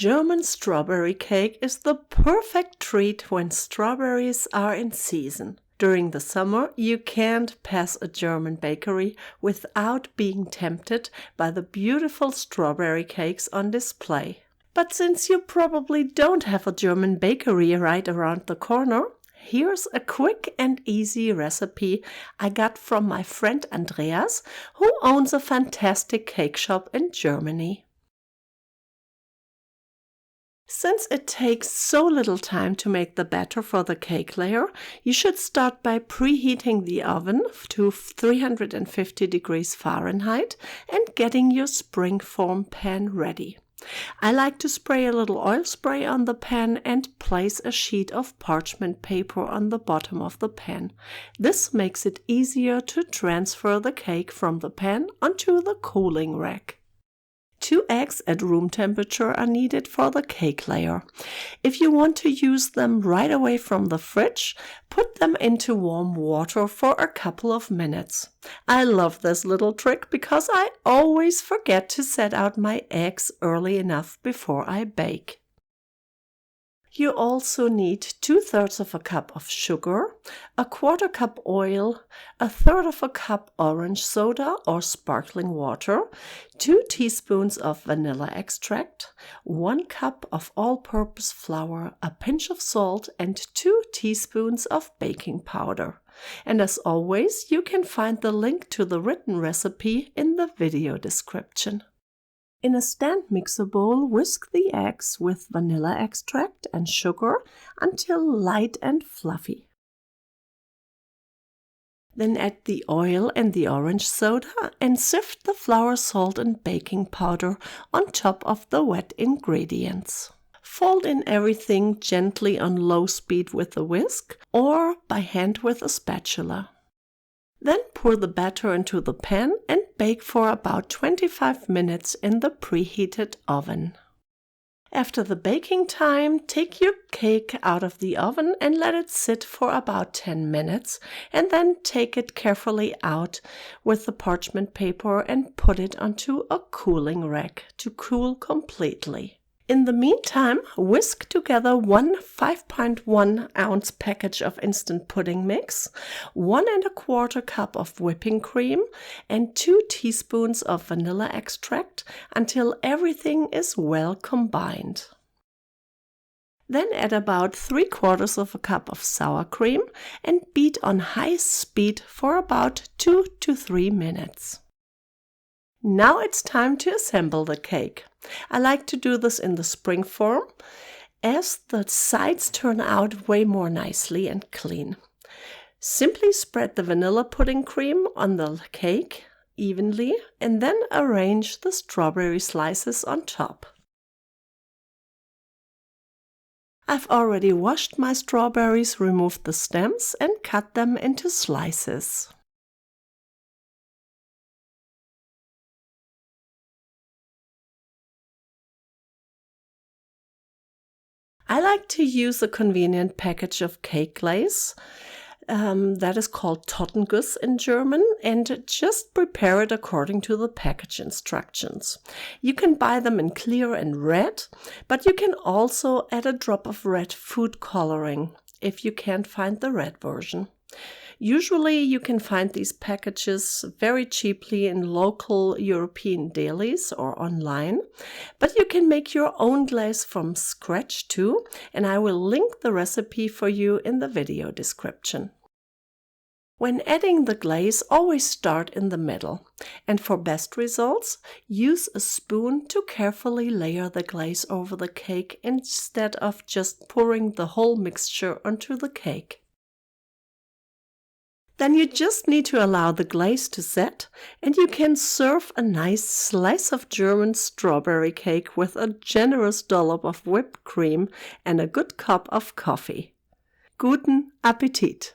German strawberry cake is the perfect treat when strawberries are in season. During the summer, you can't pass a German bakery without being tempted by the beautiful strawberry cakes on display. But since you probably don't have a German bakery right around the corner, here's a quick and easy recipe I got from my friend Andreas, who owns a fantastic cake shop in Germany. Since it takes so little time to make the batter for the cake layer, you should start by preheating the oven to 350 degrees Fahrenheit and getting your springform pan ready. I like to spray a little oil spray on the pan and place a sheet of parchment paper on the bottom of the pan. This makes it easier to transfer the cake from the pan onto the cooling rack. 2 eggs at room temperature are needed for the cake layer. If you want to use them right away from the fridge, put them into warm water for a couple of minutes. I love this little trick because I always forget to set out my eggs early enough before I bake. You also need 2/3 of a cup of sugar, a 1/4 cup oil, 1/3 of a cup orange soda or sparkling water, 2 teaspoons of vanilla extract, 1 cup of all-purpose flour, a pinch of salt, and 2 teaspoons of baking powder. And as always, you can find the link to the written recipe in the video description. In a stand mixer bowl, whisk the eggs with vanilla extract and sugar until light and fluffy. Then add the oil and the orange soda and sift the flour, salt and baking powder on top of the wet ingredients. Fold in everything gently on low speed with a whisk or by hand with a spatula. Then pour the batter into the pan and bake for about 25 minutes in the preheated oven. After the baking time, take your cake out of the oven and let it sit for about 10 minutes, and then take it carefully out with the parchment paper and put it onto a cooling rack to cool completely. In the meantime, whisk together 1 5.1 ounce package of instant pudding mix, 1 1/4 cup of whipping cream, and 2 teaspoons of vanilla extract until everything is well combined. Then add about 3/4 of a cup of sour cream and beat on high speed for about 2 to 3 minutes. Now it's time to assemble the cake. I like to do this in the spring form, as the sides turn out way more nicely and clean. Simply spread the vanilla pudding cream on the cake evenly and then arrange the strawberry slices on top. I've already washed my strawberries, removed the stems and cut them into slices. I like to use a convenient package of cake glaze that is called Tortenguss in German, and just prepare it according to the package instructions. You can buy them in clear and red, but you can also add a drop of red food coloring if you can't find the red version. Usually you can find these packages very cheaply in local European delis or online, but you can make your own glaze from scratch too, and I will link the recipe for you in the video description. When adding the glaze, always start in the middle, and for best results, use a spoon to carefully layer the glaze over the cake instead of just pouring the whole mixture onto the cake. Then you just need to allow the glaze to set, and you can serve a nice slice of German strawberry cake with a generous dollop of whipped cream and a good cup of coffee. Guten Appetit!